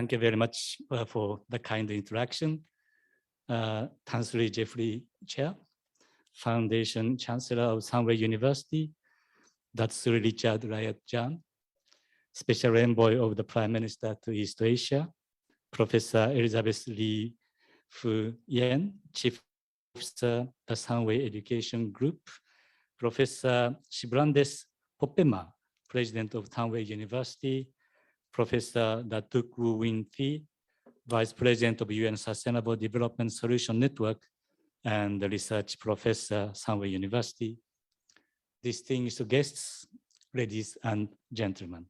Thank you very much for the kind interaction. Tansri Jeffrey Chair, Foundation Chancellor of Sunway University, Datsuri Richard Rayat Jan, Special Envoy of the Prime Minister to East Asia, Professor Elizabeth Lee Fu Yen, Chief Officer, the Sunway Education Group, Professor Shibrandes Popema, President of Sunway University, Professor Datuk Wu Win Thi, Vice President of UN Sustainable Development Solution Network, and the Research Professor, Sunway University. Distinguished guests, ladies and gentlemen.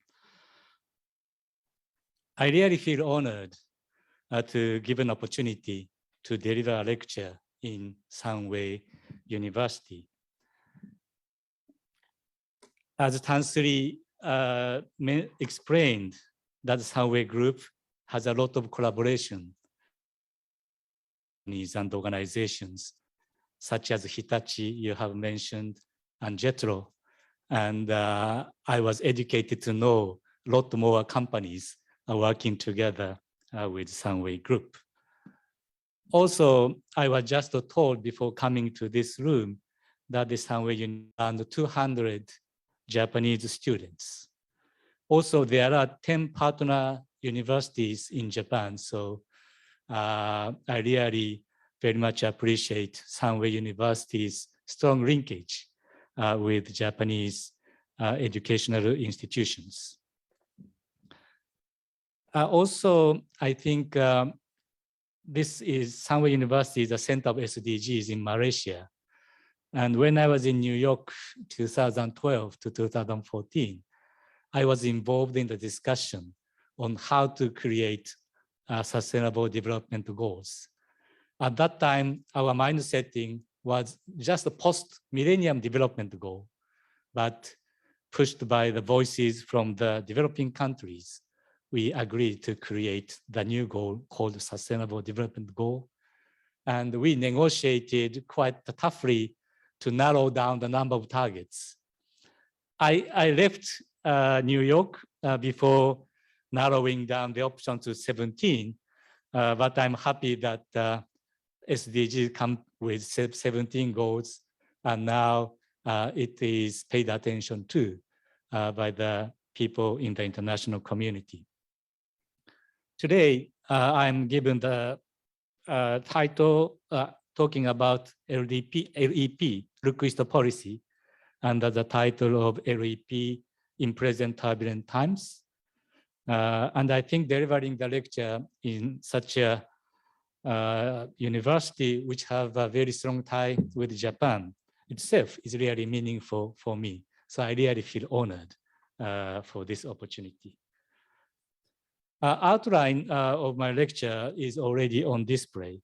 I really feel honored to give an opportunity to deliver a lecture in Sunway University. As Tansri explained, that Sunway Group has a lot of collaboration and organizations, such as Hitachi, you have mentioned, and JETRO. And I was educated to know a lot more companies are working together with Sunway Group. Also, I was just told before coming to this room that the Sunway and 200 Japanese students. Also, there are 10 partner universities in Japan. So I really very much appreciate Sunway University's strong linkage with Japanese educational institutions. Also, I think this is Sunway University is a center of SDGs in Malaysia. And when I was in New York 2012 to 2014, I was involved in the discussion on how to create sustainable development goals. At that time, our mind setting was just a post-millennium development goal, but pushed by the voices from the developing countries, we agreed to create the new goal called Sustainable Development Goal. And we negotiated quite toughly to narrow down the number of targets. I left New York before narrowing down the option to 17, but I'm happy that SDGs come with 17 goals, and now it is paid attention to by the people in the international community. Today, I'm given the title talking about LEP, Request Policy, under the title of LEP in Present Turbulent Times. And I think delivering the lecture in such a university which have a very strong tie with Japan itself is really meaningful for me. So I really feel honored for this opportunity. Outline of my lecture is already on display,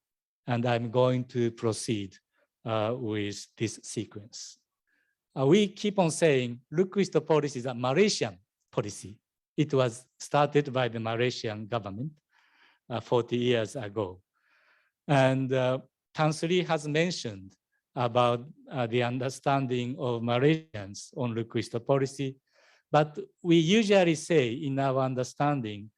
and I'm going to proceed with this sequence. We keep on saying request policy is a Malaysian policy. It was started by the Malaysian government 40 years ago. And Tansri has mentioned about the understanding of Malaysians on request policy, but we usually say in our understanding,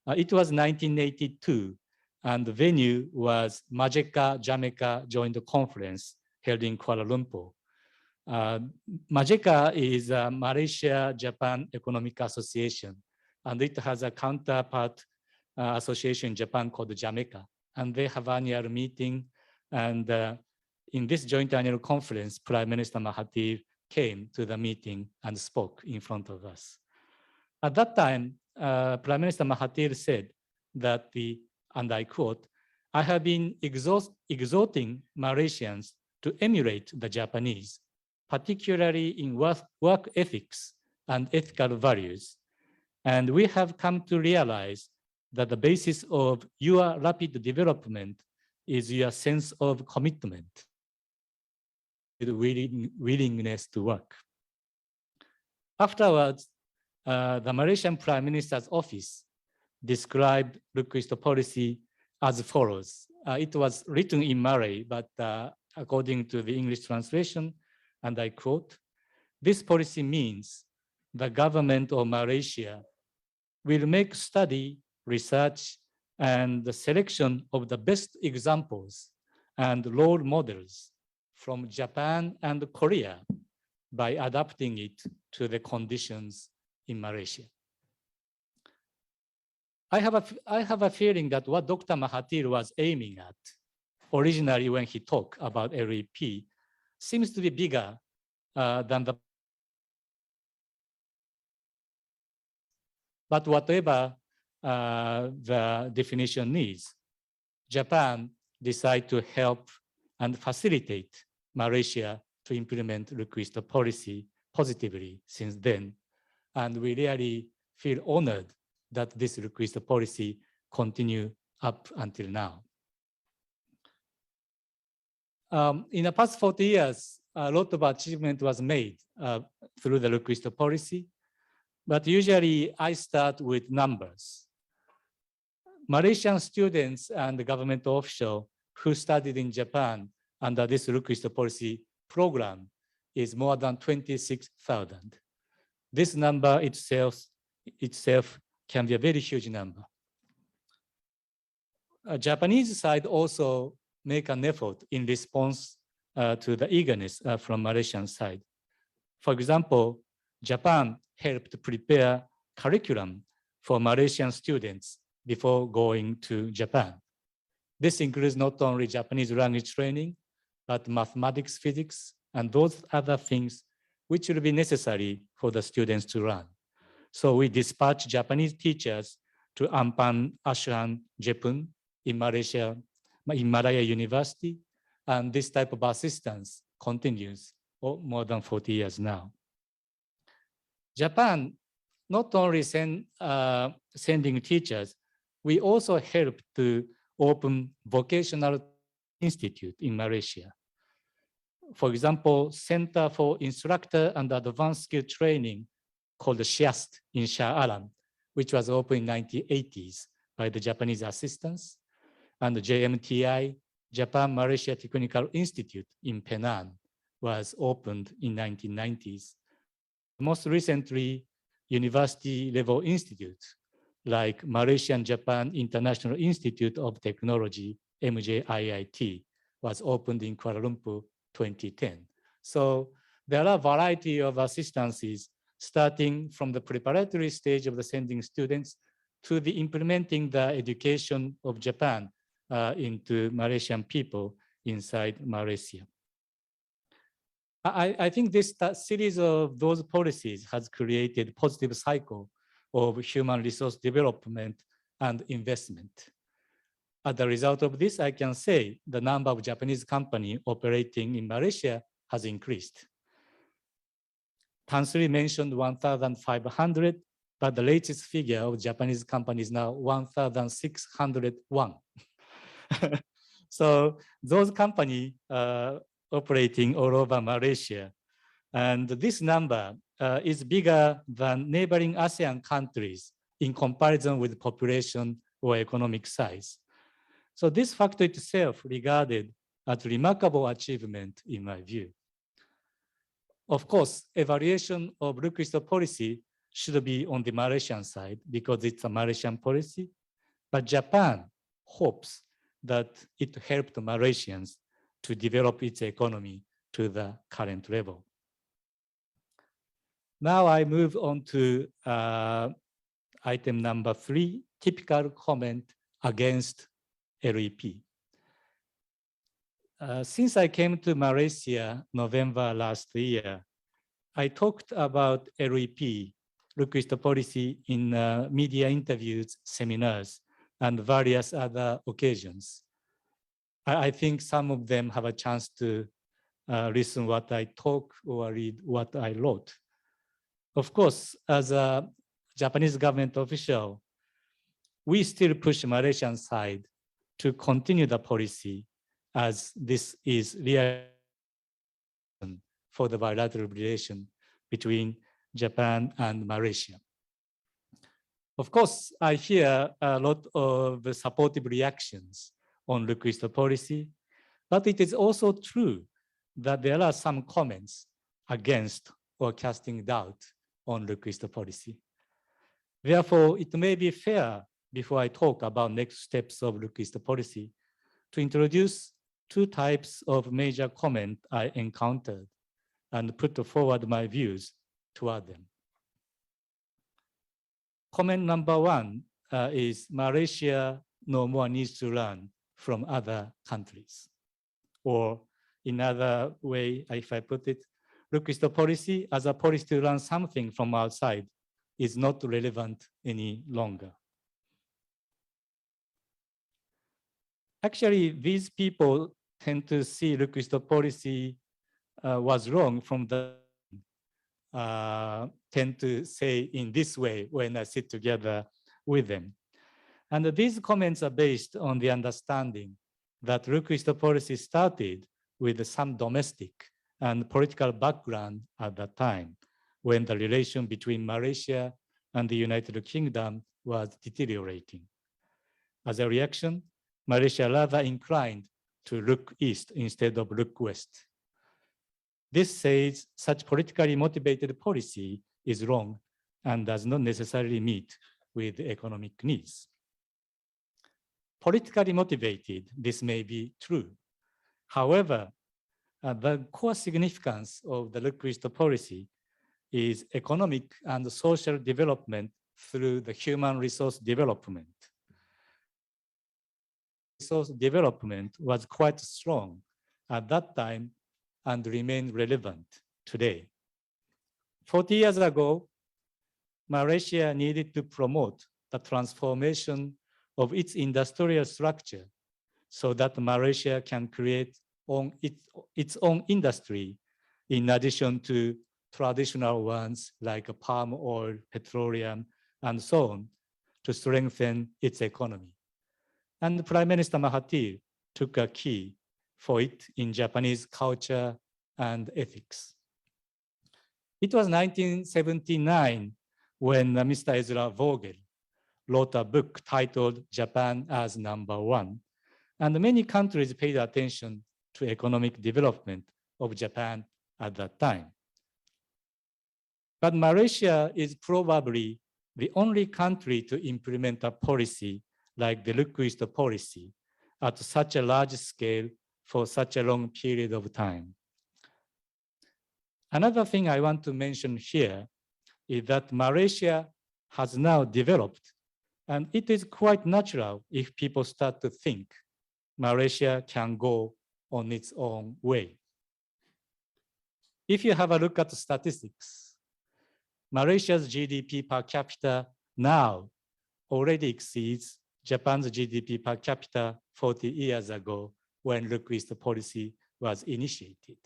it was 1982, and the venue was Majeka-Jamaica Joint Conference held in Kuala Lumpur. Majeka is a Malaysia-Japan Economic Association, and it has a counterpart association in Japan called Jamaica, and they have annual meeting. And in this joint annual conference, Prime Minister Mahathir came to the meeting and spoke in front of us. At that time, Prime Minister Mahathir said that and I quote, "I have been exhorting Malaysians to emulate the Japanese, particularly in work ethics and ethical values. And we have come to realize that the basis of your rapid development is your sense of commitment, the willingness to work." Afterwards, the Malaysian Prime Minister's office described request policy as follows. It was written in Malay, but according to the English translation, and I quote, "This policy means the government of Malaysia will make steady research, and the selection of the best examples and role models from Japan and Korea by adapting it to the conditions in Malaysia. I have a feeling that what Dr. Mahathir was aiming at originally when he talked about LEP seems to be bigger than the. But whatever the definition is, Japan decided to help and facilitate Malaysia to implement request policy positively since then. And we really feel honored that this request policy continue up until now. In the past 40 years, a lot of achievement was made through the request policy, but usually I start with numbers. Malaysian students and government officials who studied in Japan under this request policy program is more than 26,000. This number itself can be a very huge number. Japanese side also make an effort in response to the eagerness from Malaysian side. For example, Japan helped prepare curriculum for Malaysian students before going to Japan. This includes not only Japanese language training, but mathematics, physics, and those other things which will be necessary for the students to learn. So we dispatch Japanese teachers to Ampan Ashram Jepun in Malaysia, in Malaya University, and this type of assistance continues more than 40 years now. Japan not only sending teachers, we also help to open vocational institute in Malaysia. For example, Center for Instructor and Advanced Skill Training called the SHIAST in Shah Alam, which was opened in the 1980s by the Japanese assistants, and the JMTI, Japan Malaysia Technical Institute in Penang was opened in 1990s. Most recently, university level institutes like Malaysian Japan International Institute of Technology, MJIIT, was opened in Kuala Lumpur 2010. So there are a variety of assistances starting from the preparatory stage of the sending students to the implementing the education of Japan into Malaysian people inside Malaysia. I think this series of those policies has created a positive cycle of human resource development and investment. As a result of this, I can say the number of Japanese companies operating in Malaysia has increased. Tansri mentioned 1,500, but the latest figure of Japanese companies now 1,601. So those companies operating all over Malaysia. And this number is bigger than neighboring ASEAN countries in comparison with population or economic size. So this factor itself regarded as remarkable achievement in my view. Of course, evaluation of request policy should be on the Malaysian side because it's a Malaysian policy, but Japan hopes that it helped Malaysians to develop its economy to the current level. Now I move on to item number 3, typical comment against LEP. Since I came to Malaysia November last year, I talked about LEP, request policy, in media interviews, seminars, and various other occasions. I think some of them have a chance to listen what I talk or read what I wrote. Of course, as a Japanese government official, we still push Malaysian side to continue the policy as this is real for the bilateral relation between Japan and Malaysia. Of course, I hear a lot of supportive reactions on request policy, but it is also true that there are some comments against or casting doubt on request policy. Therefore, it may be fair before I talk about next steps of Look-East policy, to introduce two types of major comment I encountered and put forward my views toward them. Comment number one is Malaysia no more needs to learn from other countries. Or in other way, if I put it, Look-East policy as a policy to learn something from outside is not relevant any longer. Actually, these people tend to see Look-East policy was wrong from the tend to say in this way when I sit together with them. And these comments are based on the understanding that Look-East policy started with some domestic and political background at that time, when the relation between Malaysia and the United Kingdom was deteriorating. As a reaction, Malaysia rather inclined to look east instead of look west. This says such politically motivated policy is wrong and does not necessarily meet with economic needs. Politically motivated, this may be true. However, the core significance of the Look-East policy is economic and social development through the human resource development. Resource development was quite strong at that time and remain relevant today. 40 years ago, Malaysia needed to promote the transformation of its industrial structure so that Malaysia can create its own industry in addition to traditional ones like palm oil, petroleum, and so on, to strengthen its economy. And Prime Minister Mahathir took a key for it in Japanese culture and ethics. It was 1979 when Mr. Ezra Vogel wrote a book titled Japan as Number One, and many countries paid attention to economic development of Japan at that time. But Malaysia is probably the only country to implement a policy like the Look-East policy at such a large scale for such a long period of time. Another thing I want to mention here is that Malaysia has now developed, and it is quite natural if people start to think Malaysia can go on its own way. If you have a look at the statistics, Malaysia's GDP per capita now already exceeds Japan's GDP per capita 40 years ago when Look-East policy was initiated.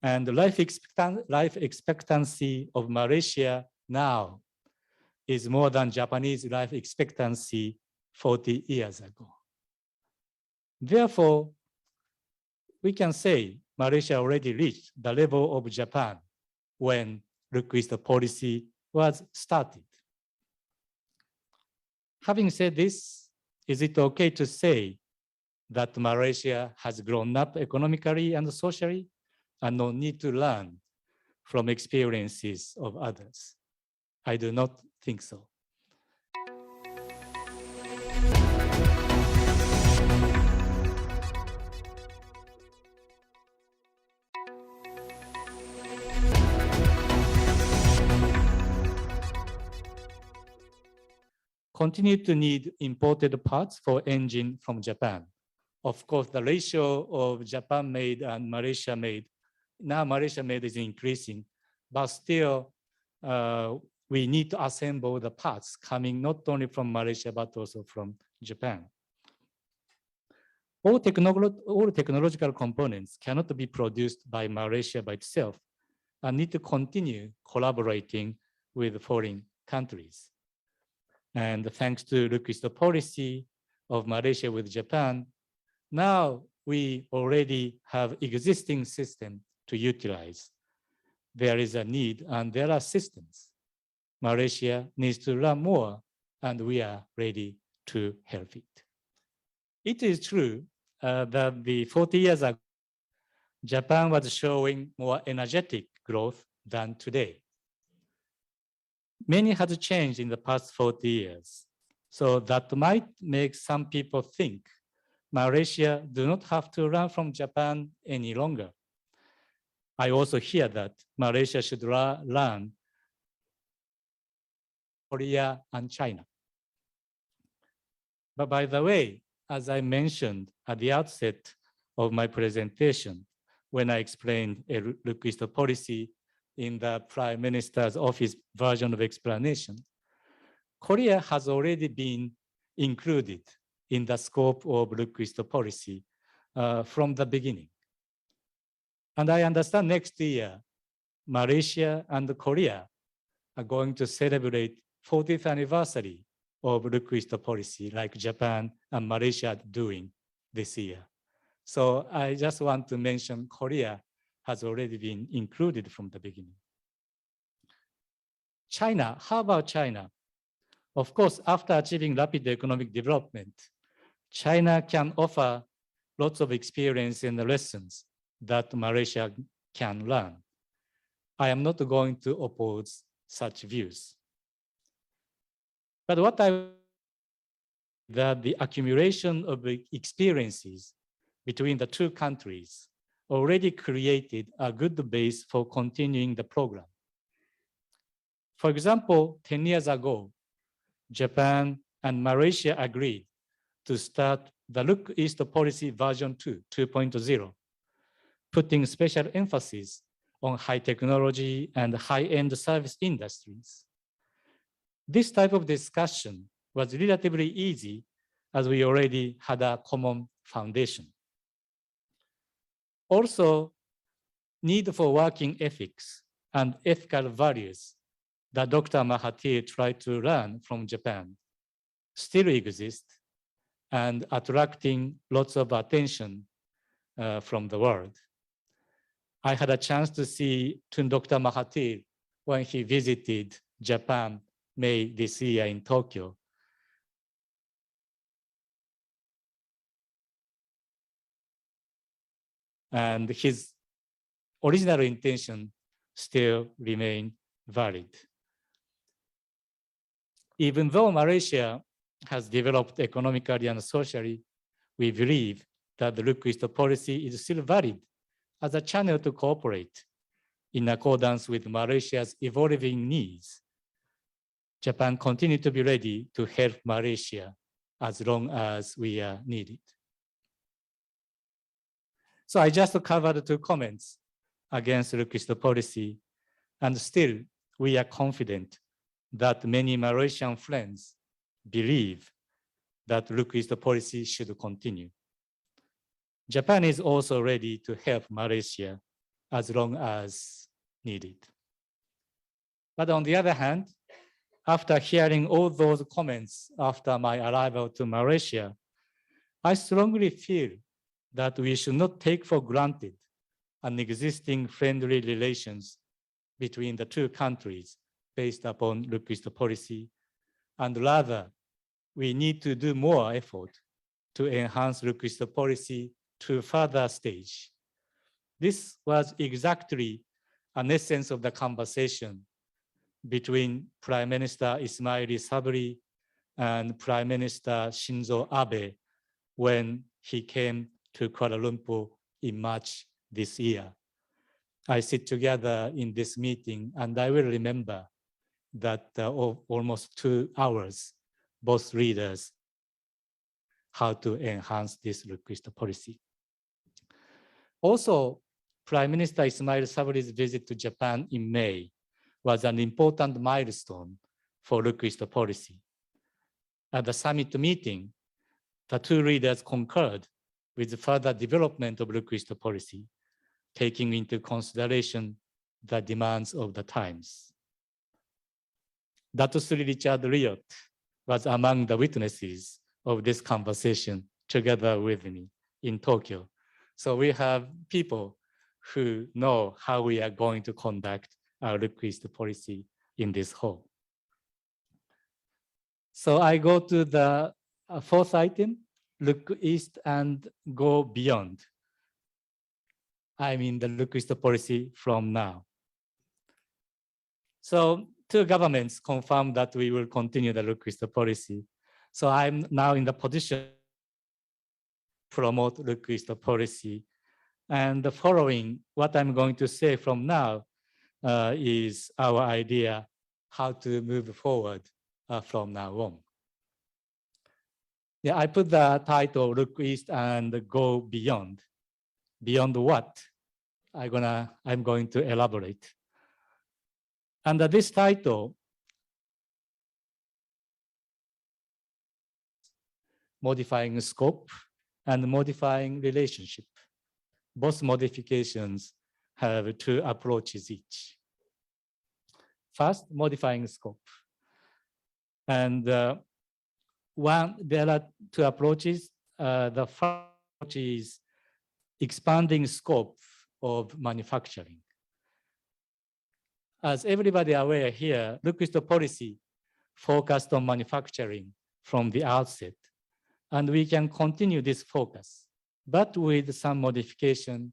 And the life expectancy of Malaysia now is more than Japanese life expectancy 40 years ago. Therefore, we can say Malaysia already reached the level of Japan when Look-East policy was started. Having said this, is it okay to say that Malaysia has grown up economically and socially and no need to learn from experiences of others? I do not think so. Continue to need imported parts for engine from Japan. Of course, the ratio of Japan made and Malaysia made, now Malaysia made is increasing, but still we need to assemble the parts coming not only from Malaysia, but also from Japan. All technological components cannot be produced by Malaysia by itself and need to continue collaborating with foreign countries. And thanks to Look-East policy of Malaysia with Japan, now we already have existing system to utilize. There is a need and there are systems. Malaysia needs to learn more and we are ready to help it. It is true that the 40 years ago, Japan was showing more energetic growth than today. Many has changed in the past 40 years. So that might make some people think Malaysia do not have to learn from Japan any longer. I also hear that Malaysia should learn Korea and China. But by the way, as I mentioned at the outset of my presentation, when I explained a Look East policy in the Prime Minister's office version of explanation, Korea has already been included in the scope of Look East policy from the beginning. And I understand next year, Malaysia and Korea are going to celebrate 40th anniversary of Look East policy like Japan and Malaysia are doing this year. So I just want to mention Korea has already been included from the beginning. China, how about China? Of course, after achieving rapid economic development, China can offer lots of experience and lessons that Malaysia can learn. I am not going to oppose such views. But what I that the accumulation of experiences between the two countries already created a good base for continuing the program. For example, 10 years ago, Japan and Malaysia agreed to start the Look East policy version 2.0, putting special emphasis on high technology and high-end service industries. This type of discussion was relatively easy as we already had a common foundation. Also, need for working ethics and ethical values that Dr. Mahathir tried to learn from Japan still exist and attracting lots of attention from the world. I had a chance to see Dr. Mahathir when he visited Japan May this year in Tokyo. And his original intention still remain valid. Even though Malaysia has developed economically and socially, we believe that the Look East policy is still valid as a channel to cooperate in accordance with Malaysia's evolving needs. Japan continues to be ready to help Malaysia as long as we are needed. So I just covered 2 comments against Look East policy, and still we are confident that many Malaysian friends believe that Look East policy should continue. Japan is also ready to help Malaysia as long as needed. But on the other hand, after hearing all those comments after my arrival to Malaysia, I strongly feel that we should not take for granted an existing friendly relations between the 2 countries based upon Look East policy, and rather we need to do more effort to enhance Look East policy to further stage. This was exactly an essence of the conversation between Prime Minister Ismail Sabri and Prime Minister Shinzo Abe when he came to Kuala Lumpur in March this year. I sit together in this meeting and I will remember that almost 2 hours, both leaders how to enhance this Look East policy. Also, Prime Minister Ismail Sabri's visit to Japan in May was an important milestone for Look East policy. At the summit meeting, the 2 leaders concurred with the further development of Look East policy, taking into consideration the demands of the times. Dato Sri Richard Riot was among the witnesses of this conversation together with me in Tokyo. So we have people who know how we are going to conduct our Look East policy in this hall. So I go to the 4th item, Look East and go beyond. I mean the Look East policy from now. So 2 governments confirmed that we will continue the Look East policy. So I'm now in the position to promote request policy. And the following, what I'm going to say from now is our idea how to move forward from now on. Yeah, I put the title Look East and Go Beyond. Beyond what? I'm going to elaborate. Under this title, modifying scope and modifying relationship. Both modifications have two approaches each. First, modifying scope. And there are two approaches. The first approach is expanding scope of manufacturing. As everybody aware here, request policy focused on manufacturing from the outset. And we can continue this focus, but with some modification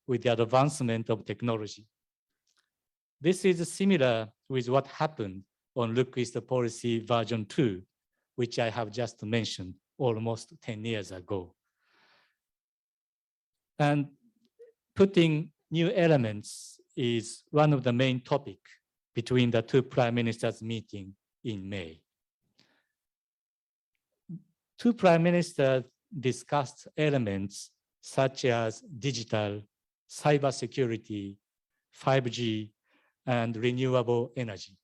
with the advancement of technology. This is similar with what happened on request policy version 2, which I have just mentioned almost 10 years ago. And putting new elements is one of the main topics between the two prime ministers meeting in May. Two prime ministers discussed elements such as digital, cybersecurity, 5G, and renewable energy.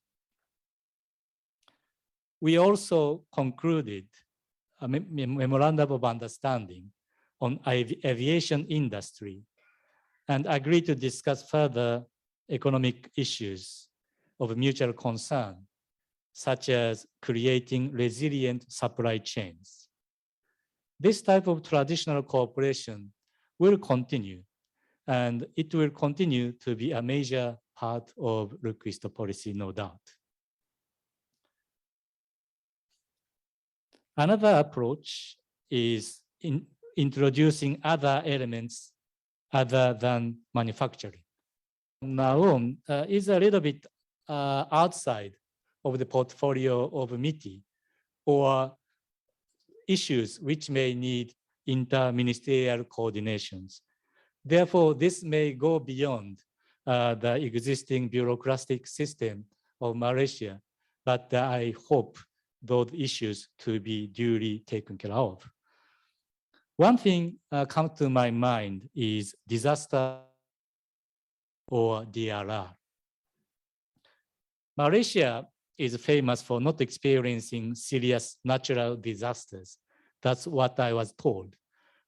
We also concluded a memorandum of understanding on aviation industry and agreed to discuss further economic issues of mutual concern, such as creating resilient supply chains. This type of traditional cooperation will continue, and it will continue to be a major part of request policy, no doubt. Another approach is in introducing other elements other than manufacturing. Now on is a little bit outside of the portfolio of MITI or issues which may need inter-ministerial coordinations. Therefore, this may go beyond the existing bureaucratic system of Malaysia, but I hope those issues to be duly taken care of. One thing comes to my mind is disaster or DRR. Malaysia is famous for not experiencing serious natural disasters. That's what I was told.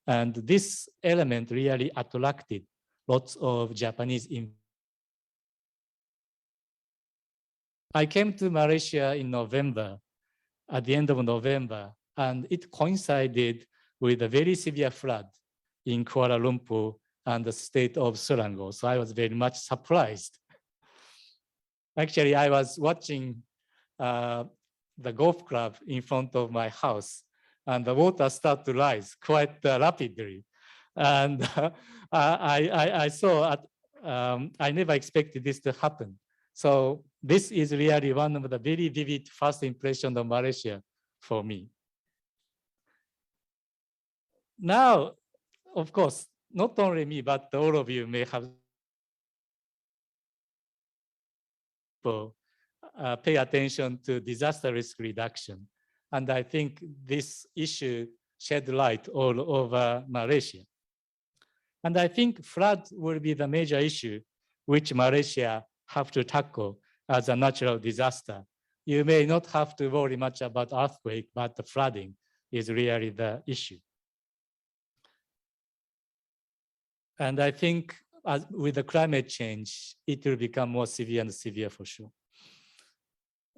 And this element really attracted lots of Japanese investors. I came to Malaysia in November, at the end of November, and it coincided with a very severe flood in Kuala Lumpur and the state of Selangor. So I was very much surprised. Actually, I was watching the golf club in front of my house, and the water started to rise quite rapidly. And I saw, I never expected this to happen. So this is really one of the very vivid first impressions of Malaysia for me. Now, of course, not only me, but all of you may have pay attention to disaster risk reduction. And I think this issue shed light all over Malaysia. And I think flood will be the major issue which Malaysia have to tackle as a natural disaster. You may not have to worry much about earthquake, but the flooding is really the issue. And I think with the climate change, it will become more severe and severe for sure.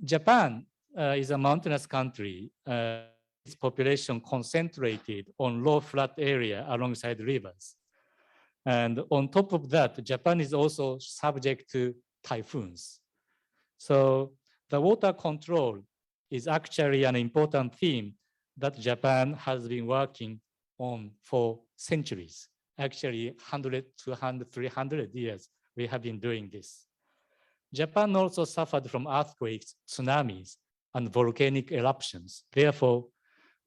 Japan is a mountainous country. Its population concentrated on low flat area alongside rivers. And on top of that, Japan is also subject to typhoons. So the water control is actually an important theme that Japan has been working on for centuries. Actually, 100, 200, 300 years, we have been doing this. Japan also suffered from earthquakes, tsunamis, and volcanic eruptions. Therefore,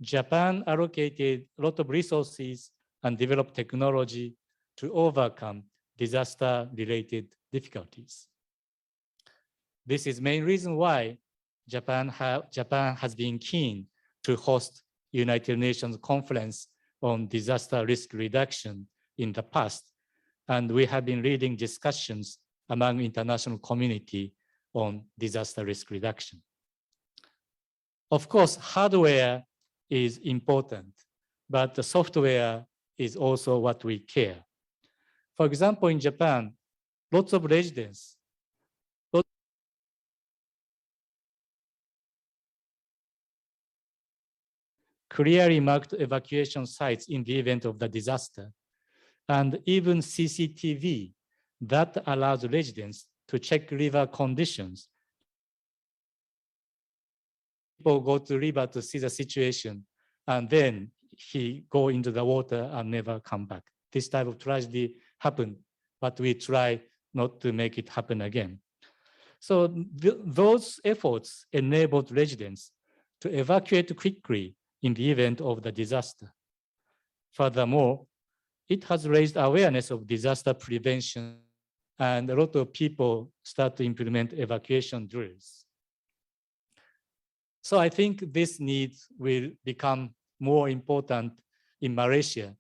Japan allocated a lot of resources and developed technology to overcome disaster-related difficulties. This is the main reason why Japan has been keen to host United Nations Conference on Disaster Risk Reduction in the past, and we have been leading discussions among international community on disaster risk reduction. Of course, hardware is important, but the software is also what we care. For example, in Japan, lots of residents clearly marked evacuation sites in the event of the disaster, and even CCTV that allows residents to check river conditions. People go to river to see the situation, and then he go into the water and never come back. This type of tragedy happened, but we try not to make it happen again. So those efforts enabled residents to evacuate quickly in the event of the disaster. Furthermore, it has raised awareness of disaster prevention, and a lot of people start to implement evacuation drills. So I think this need will become more important in Malaysia.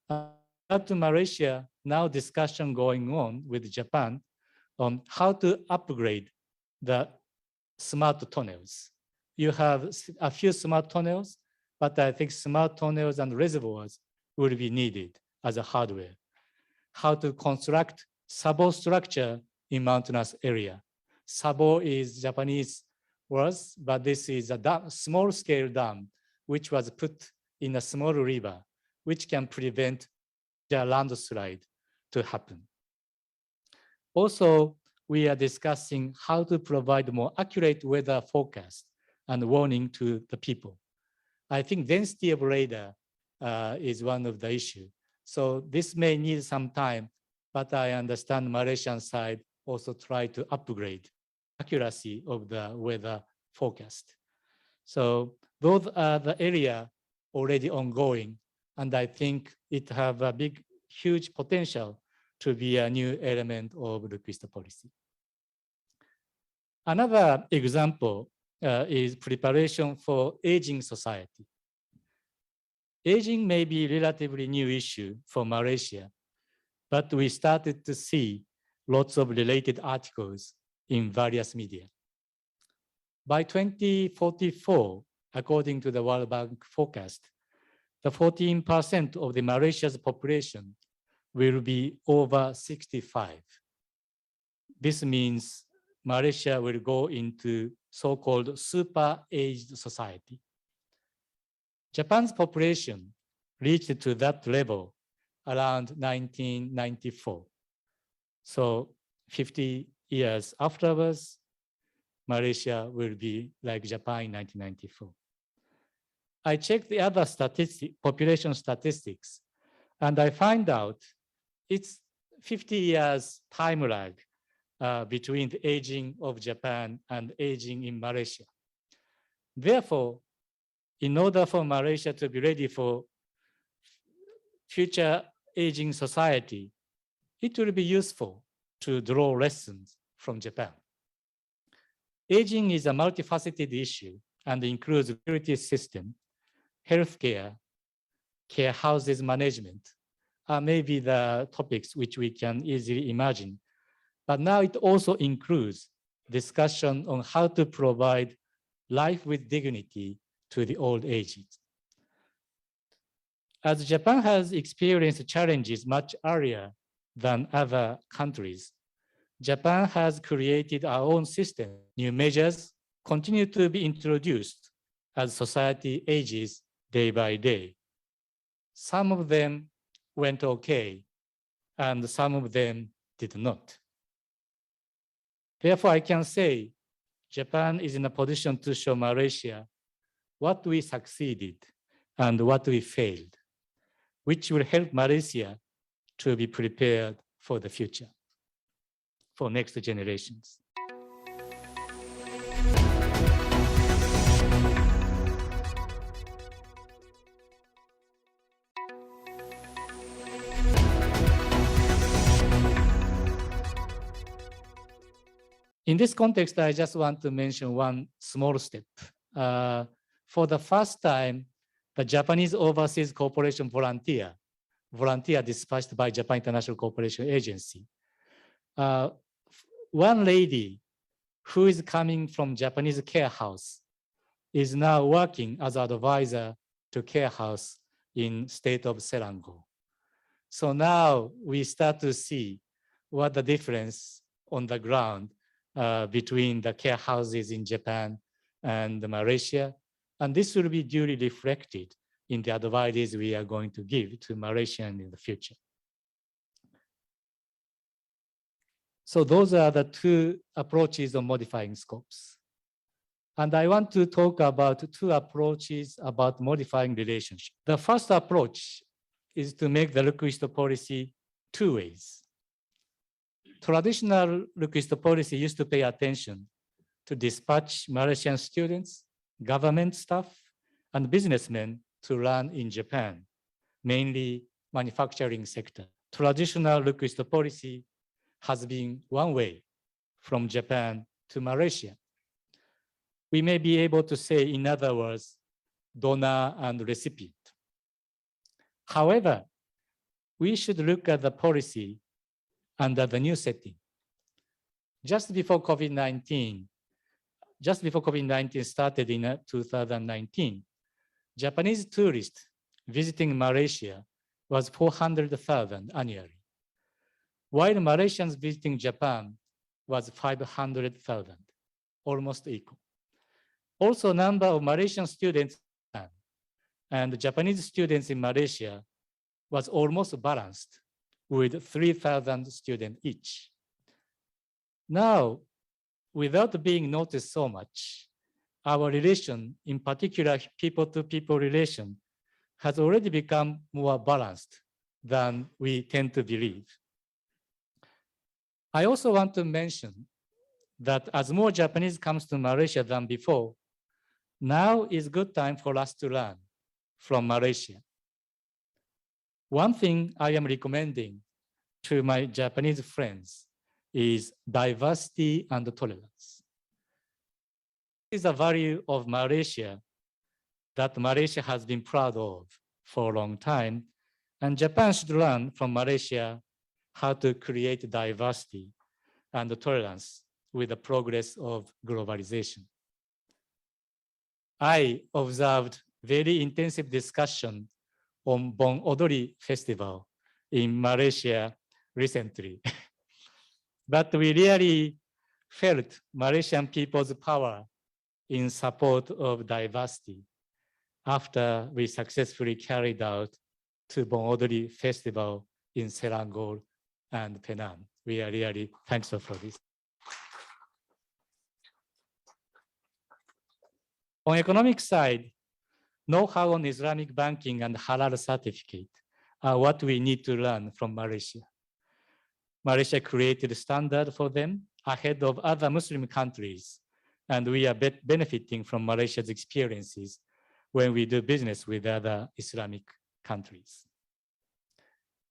To Malaysia, now discussion going on with Japan on how to upgrade the smart tunnels. You have a few smart tunnels, but I think smart tunnels and reservoirs will be needed as a hardware. How to construct sabo structure in mountainous area. Sabo is Japanese words, but this is a small scale dam, which was put in a small river, which can prevent the landslide to happen. Also, we are discussing how to provide more accurate weather forecast and warning to the people. I think density of radar is one of the issues. So this may need some time, but I understand Malaysian side also try to upgrade accuracy of the weather forecast. So those are the area already ongoing, and I think it have a huge potential to be a new element of request policy. Another example is preparation for aging society. Aging may be a relatively new issue for Malaysia, but we started to see lots of related articles in various media. By 2044, according to the World Bank forecast, the 14% of the Malaysia's population will be over 65. This means Malaysia will go into so-called super-aged society. Japan's population reached to that level around 1994. So 50 years afterwards, Malaysia will be like Japan in 1994. I checked the other population statistics, and I find out it's 50 years time lag between the aging of Japan and aging in Malaysia. Therefore, in order for Malaysia to be ready for future aging society, it will be useful to draw lessons from Japan. Aging is a multifaceted issue and includes security system, healthcare, care houses management, maybe the topics which we can easily imagine. But now it also includes discussion on how to provide life with dignity to the old ages. As Japan has experienced challenges much earlier than other countries, Japan has created our own system. New measures continue to be introduced as society ages day by day. Some of them went okay, and some of them did not. Therefore, I can say Japan is in a position to show Malaysia what we succeeded and what we failed, which will help Malaysia to be prepared for the future, for next generations. In this context, I just want to mention one small step. For the first time, the Japanese Overseas Cooperation volunteer dispatched by Japan International Cooperation Agency. One lady who is coming from Japanese care house is now working as an advisor to care house in state of Selangor. So now we start to see what the difference on the ground between the care houses in Japan and Malaysia. And this will be duly reflected in the advices we are going to give to Malaysians in the future. So those are the two approaches of modifying scopes. And I want to talk about two approaches about modifying relationship. The first approach is to make the request policy two ways. Traditional request policy used to pay attention to dispatch Malaysian students, government staff, and businessmen to learn in Japan, mainly manufacturing sector. Traditional request policy has been one way from Japan to Malaysia. We may be able to say, in other words, donor and recipient. However, we should look at the policy under the new setting. Just before COVID-19 started in 2019, Japanese tourists visiting Malaysia was 400,000 annually, while Malaysians visiting Japan was 500,000, almost equal. Also, number of Malaysian students and Japanese students in Malaysia was almost balanced with 3,000 students each. Now, without being noticed so much, our relation, in particular people-to-people relation, has already become more balanced than we tend to believe. I also want to mention that as more Japanese comes to Malaysia than before, now is a good time for us to learn from Malaysia. One thing I am recommending to my Japanese friends is diversity and tolerance. This is a value of Malaysia that Malaysia has been proud of for a long time, and Japan should learn from Malaysia how to create diversity and tolerance with the progress of globalization. I observed very intensive discussion on Bon Odori Festival in Malaysia recently. But we really felt Malaysian people's power in support of diversity after we successfully carried out to Bon Odori Festival in Selangor and Penang. We are really thankful for this. On economic side, know-how on Islamic banking and halal certificate are what we need to learn from Malaysia. Malaysia created a standard for them ahead of other Muslim countries, and we are benefiting from Malaysia's experiences when we do business with other Islamic countries.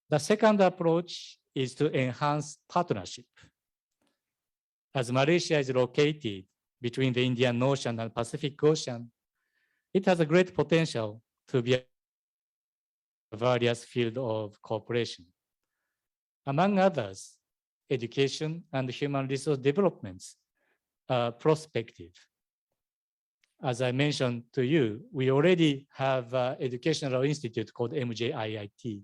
The second approach is to enhance partnership. As Malaysia is located between the Indian Ocean and Pacific Ocean, it has a great potential to be a various fields of cooperation. Among others, education and human resource developments are prospective. As I mentioned to you, we already have an educational institute called MJIIT,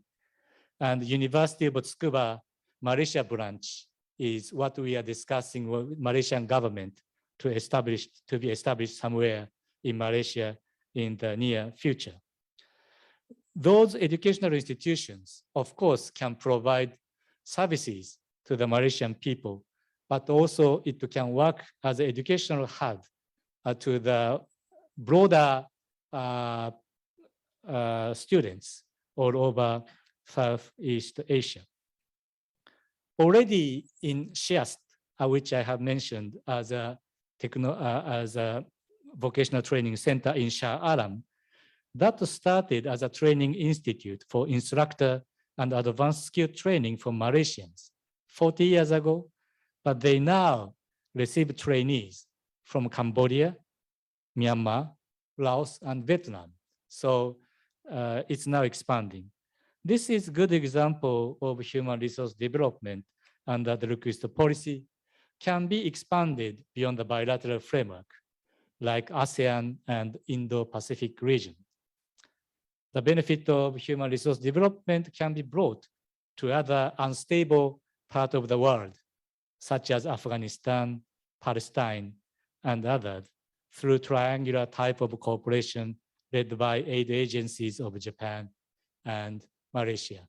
and University of Tsukuba Malaysia branch is what we are discussing with Malaysian government to be established somewhere in Malaysia in the near future. Those educational institutions, of course, can provide services to the Malaysian people, but also it can work as an educational hub to the broader students all over Southeast Asia. Already in Shiast, which I have mentioned as a vocational training center in Shah Alam, that started as a training institute for instructor and advanced skill training for Malaysians 40 years ago, but they now received trainees from Cambodia, Myanmar, Laos, and Vietnam. So it's now expanding. This is a good example of human resource development under the request policy can be expanded beyond the bilateral framework, like ASEAN and Indo-Pacific region. The benefit of human resource development can be brought to other unstable parts of the world, such as Afghanistan, Palestine, and others, through triangular type of cooperation led by aid agencies of Japan and Malaysia.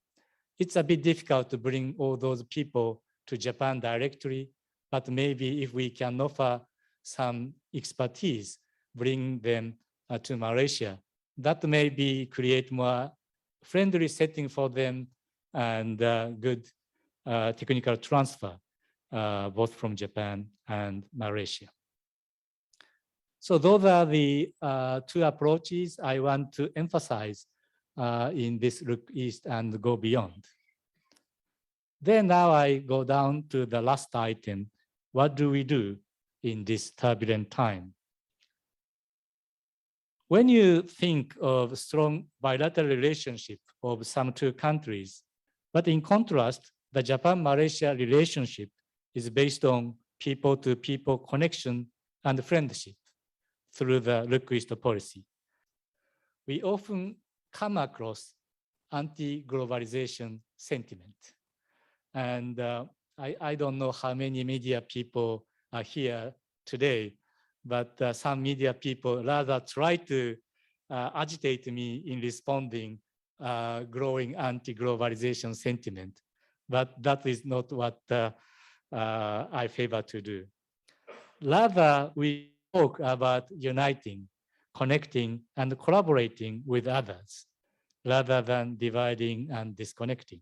It's a bit difficult to bring all those people to Japan directly, but maybe if we can offer some expertise, bring them to Malaysia, that maybe create more friendly setting for them and good technical transfer, both from Japan and Malaysia. So those are the two approaches I want to emphasize in this look east and go beyond. Then now I go down to the last item. What do we do in this turbulent time? When you think of strong bilateral relationship of some two countries, but in contrast, the Japan-Malaysia relationship is based on people-to-people connection and friendship through the request policy. We often come across anti-globalization sentiment. And I don't know how many media people are here today, but some media people rather try to agitate me in responding growing anti-globalization sentiment. But that is not what I favor to do. Rather, we talk about uniting, connecting, and collaborating with others, rather than dividing and disconnecting.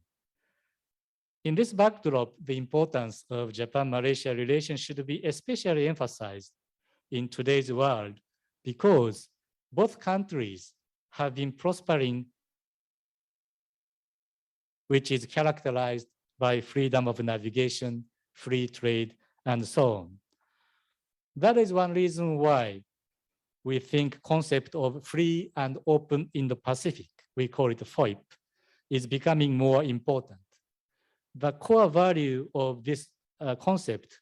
In this backdrop, the importance of Japan-Malaysia relations should be especially emphasized in today's world because both countries have been prospering, which is characterized by freedom of navigation, free trade, and so on. That is one reason why we think concept of free and open Indo-Pacific, we call it FOIP, is becoming more important. The core value of this concept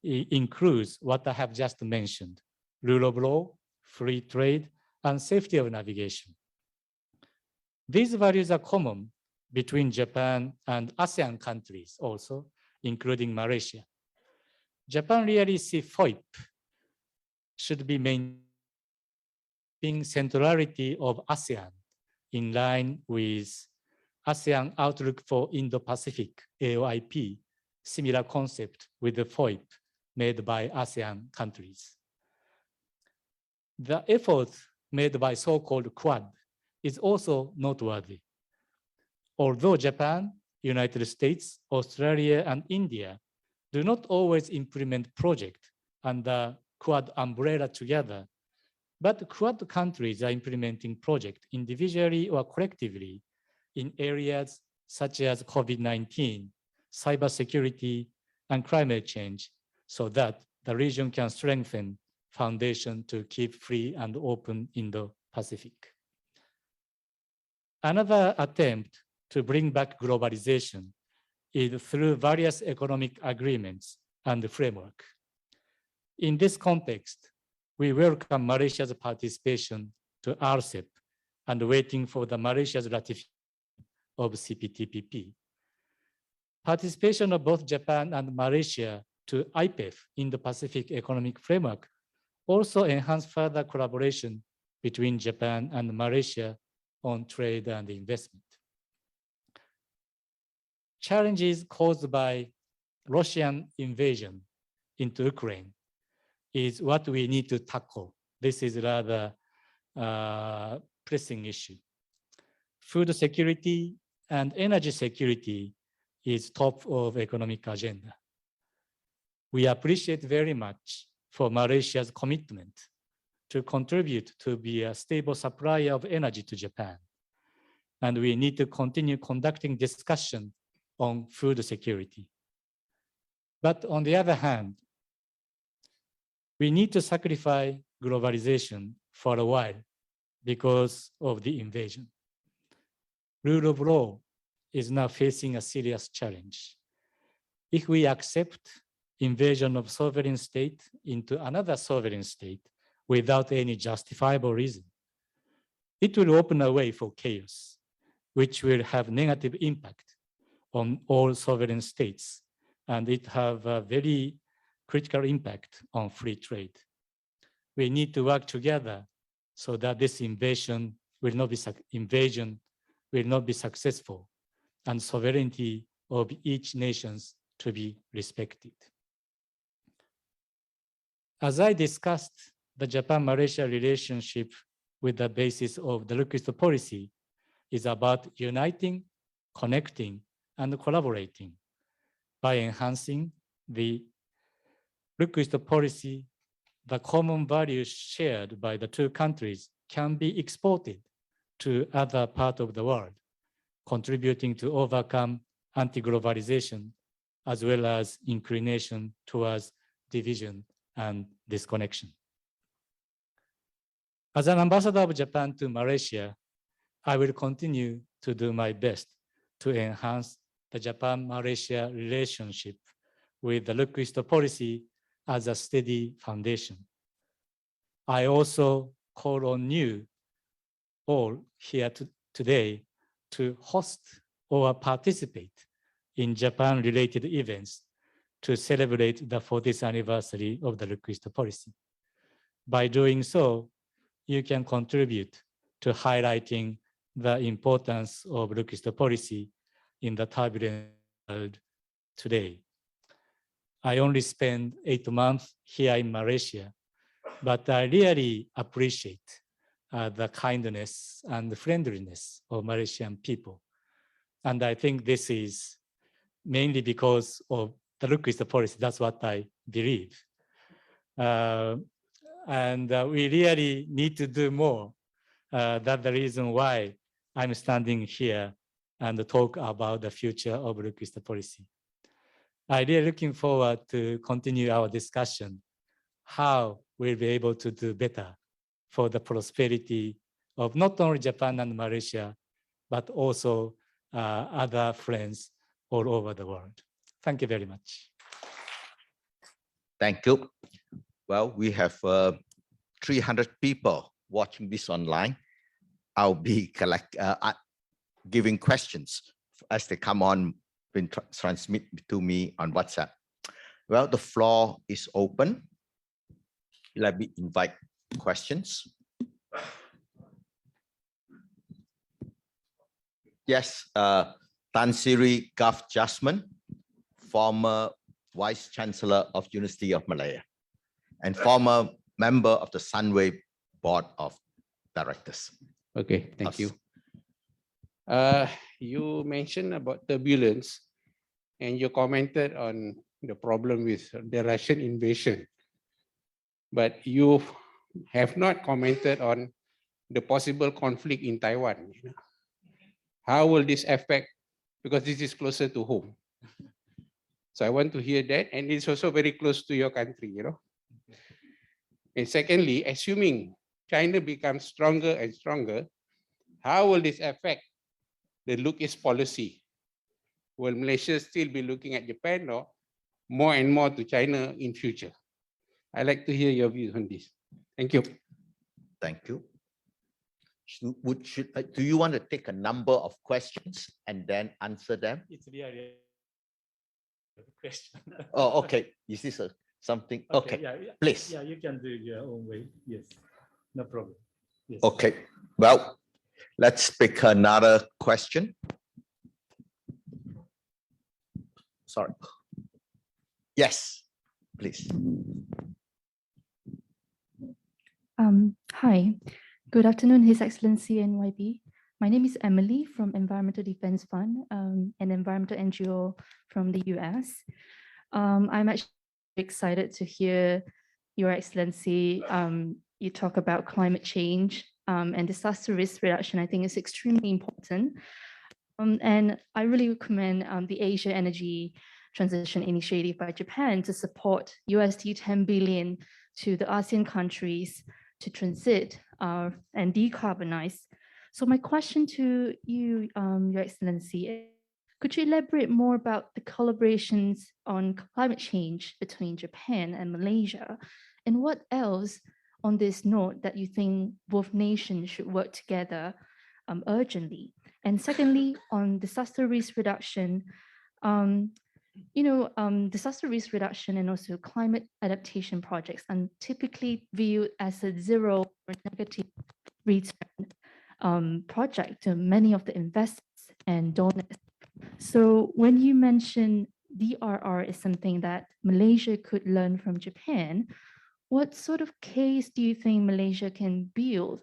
includes what I have just mentioned: rule of law, free trade, and safety of navigation. These values are common between Japan and ASEAN countries also, including Malaysia. Japan really sees FOIP should be maintaining centrality of ASEAN in line with ASEAN Outlook for Indo-Pacific, AOIP, similar concept with the FOIP made by ASEAN countries. The effort made by so-called Quad is also noteworthy. Although Japan, United States, Australia, and India do not always implement projects under Quad umbrella together, but Quad countries are implementing projects individually or collectively in areas such as COVID-19, cybersecurity, and climate change, so that the region can strengthen foundation to keep free and open Indo-Pacific. Another attempt to bring back globalization is through various economic agreements and framework. In this context, we welcome Malaysia's participation to RCEP and waiting for the Malaysia's ratification of CPTPP. Participation of both Japan and Malaysia to IPEF in the Pacific Economic Framework also enhance further collaboration between Japan and Malaysia on trade and investment. Challenges caused by Russian invasion into Ukraine is what we need to tackle. This is rather pressing issue. Food security and energy security is top of economic agenda. We appreciate very much for Malaysia's commitment to contribute to be a stable supplier of energy to Japan. And we need to continue conducting discussion on food security. But on the other hand, We need to sacrifice globalization for a while because of the invasion. Rule of law is now facing a serious challenge. If we accept invasion of sovereign state into another sovereign state without any justifiable reason, it will open a way for chaos, which will have negative impact on all sovereign states, and it have a very critical impact on free trade. We need to work together so that this invasion will not be successful, and sovereignty of each nation to be respected. As I discussed, the Japan-Malaysia relationship with the basis of the request policy is about uniting, connecting, and collaborating. By enhancing the request policy, the common values shared by the two countries can be exported to other parts of the world, contributing to overcome anti-globalization as well as inclination towards division and disconnection. As an ambassador of Japan to Malaysia, I will continue to do my best to enhance the Japan-Malaysia relationship with the request policy as a steady foundation. I also call on you all here today to host or participate in Japan-related events to celebrate the 40th anniversary of the request policy. By doing so, you can contribute to highlighting the importance of request policy in the turbulent world today. I only spent 8 months here in Malaysia, but I really appreciate the kindness and friendliness of Malaysian people. And I think this is mainly because of the request policy. That's what I believe. We really need to do more. That's the reason why I'm standing here and talk about the future of request policy. I'm really looking forward to continue our discussion, how we'll be able to do better for the prosperity of not only Japan and Malaysia, but also other friends all over the world. Thank you very much. Thank you. Well, we have 300 people watching this online. I'll be giving questions as they come on, been transmit to me on WhatsApp. Well, the floor is open. Let me invite questions. Yes, Tan Sri Gaf Jasmine, former Vice Chancellor of University of Malaya and former member of the Sunway Board of Directors. Okay, thank you. You mentioned about turbulence and you commented on the problem with the Russian invasion, but you have not commented on the possible conflict in Taiwan. How will this affect, because this is closer to home. So I want to hear that, and it's also very close to your country, And secondly, assuming China becomes stronger and stronger, how will this affect the look-east policy? Will Malaysia still be looking at Japan or more and more to China in future? I'd like to hear your views on this. Thank you. Thank you. Do you want to take a number of questions and then answer them? It's really a question. Oh, okay. Is this something? Okay, yeah, please. Yeah, you can do it your own way. Yes, no problem. Yes. Okay, well, let's pick another question. Sorry. Yes, please. Hi, good afternoon, His Excellency NYB. My name is Emily from Environmental Defense Fund, an environmental NGO from the US. I'm actually excited to hear Your Excellency, you talk about climate change and disaster risk reduction. I think it's extremely important. And I really recommend the Asia Energy transition initiative by Japan to support USD 10 billion to the ASEAN countries to transit and decarbonize. So my question to you, Your Excellency, could you elaborate more about the collaborations on climate change between Japan and Malaysia? And what else on this note that you think both nations should work together urgently? And secondly, on disaster risk reduction, disaster risk reduction and also climate adaptation projects are typically viewed as a zero or negative return project to many of the investors and donors. So when you mention DRR is something that Malaysia could learn from Japan, what sort of case do you think Malaysia can build,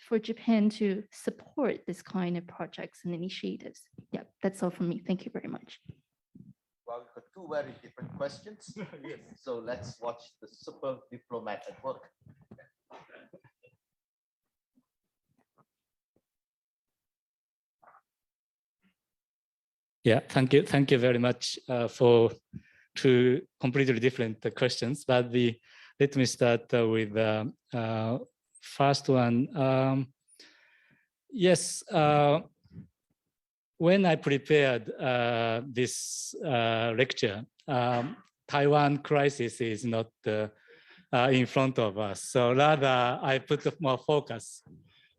for Japan to support this kind of projects and initiatives? Yeah, that's all from me. Thank you very much. Well, we've got two very different questions. Yes. So let's watch the super diplomat at work. Yeah, thank you very much for two completely different questions. But let me start with the first one. Yes, when I prepared this lecture, Taiwan crisis is not in front of us. So rather, I put more focus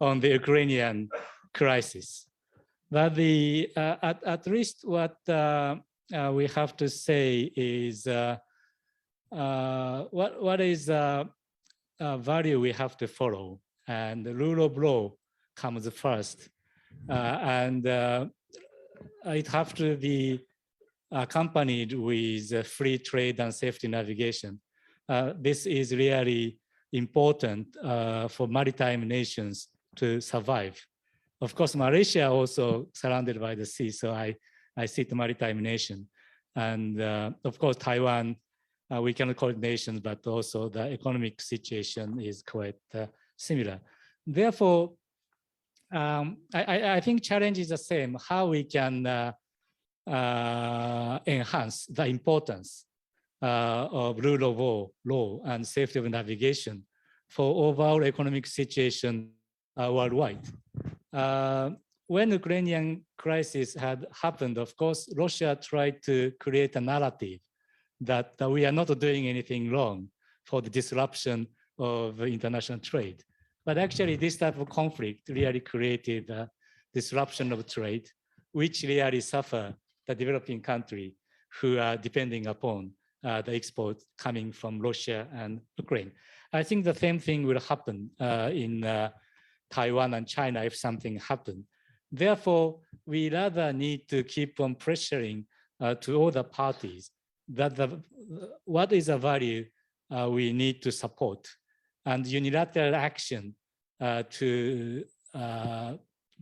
on the Ukrainian crisis. But at least what we have to say is what is value we have to follow, and the rule of law comes first, and it has to be accompanied with free trade and safety navigation. This is really important for maritime nations to survive. Of course, Malaysia also surrounded by the sea, so I see the maritime nation. And of course, Taiwan, we cannot call it nations, but also the economic situation is quite similar. Therefore, I think challenge is the same, how we can enhance the importance of rule of law and safety of navigation for overall economic situation worldwide. When the Ukrainian crisis had happened, of course, Russia tried to create a narrative that we are not doing anything wrong for the disruption of international trade. But actually, this type of conflict really created a disruption of trade, which really suffer the developing country who are depending upon the exports coming from Russia and Ukraine. I think the same thing will happen in Taiwan and China if something happens. Therefore, we rather need to keep on pressuring to all the parties that what is the value we need to support, and unilateral action to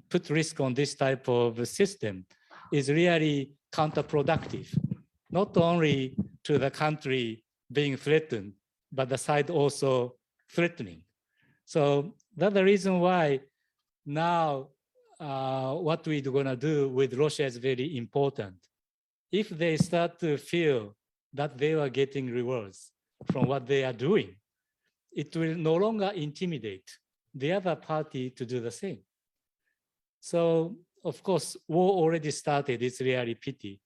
put risk on this type of system is really counterproductive, not only to the country being threatened, but the side also threatening. So that's the reason why now what we're gonna do with Russia is very important. If they start to feel that they are getting rewards from what they are doing, it will no longer intimidate the other party to do the same. So of course, war already started, it's really pity,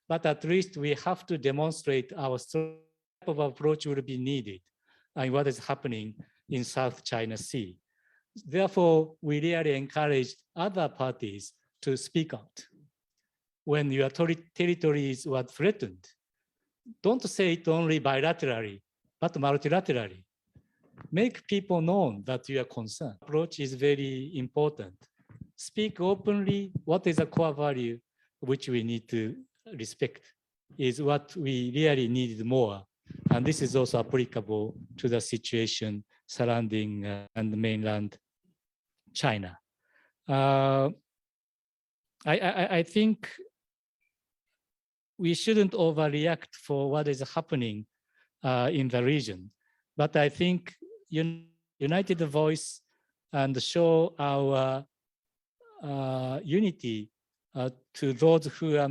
but at least we have to demonstrate our type of approach will be needed and what is happening in South China Sea. Therefore, we really encourage other parties to speak out. When your territories were threatened, don't say it only bilaterally, but multilaterally. Make people know that you are concerned. Approach is very important. Speak openly. What is a core value which we need to respect is what we really needed more. And this is also applicable to the situation surrounding and mainland China. I think we shouldn't overreact for what is happening in the region, but I think united voice and show our unity to those who are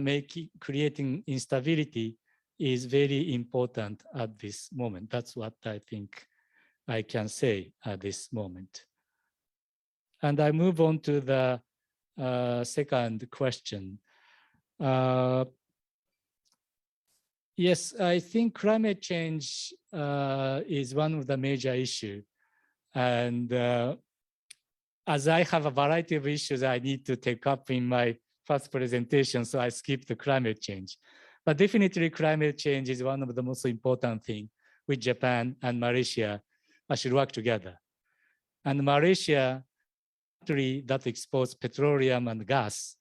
creating instability is very important at this moment. That's what I think I can say at this moment. And I move on to the second question. Yes, I think climate change is one of the major issues. And as I have a variety of issues I need to take up in my first presentation, so I skipped the climate change. But definitely climate change is one of the most important things with Japan and Malaysia should work together. And Malaysia, country that exports petroleum and gas,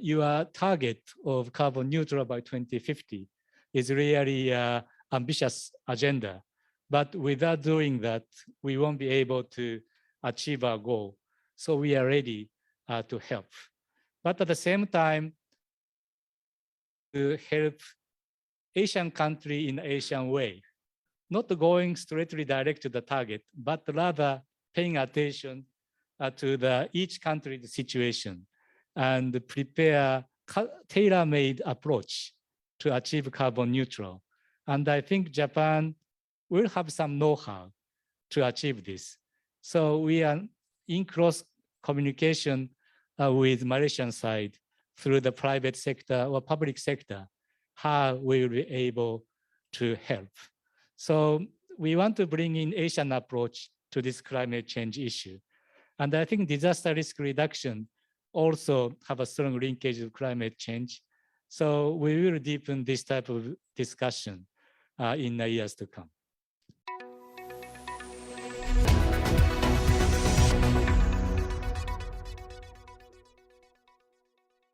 your target of carbon neutral by 2050 is really an ambitious agenda. But without doing that, we won't be able to achieve our goal. So we are ready to help. But at the same time, to help Asian country in Asian way, not going straightly direct to the target, but rather paying attention to each country's situation and prepare tailor-made approach to achieve carbon neutral. And I think Japan will have some know-how to achieve this. So we are in close communication with Malaysian side through the private sector or public sector, how we will be able to help. So we want to bring in Asian approach to this climate change issue. And I think disaster risk reduction also have a strong linkage with climate change. So we will deepen this type of discussion in the years to come.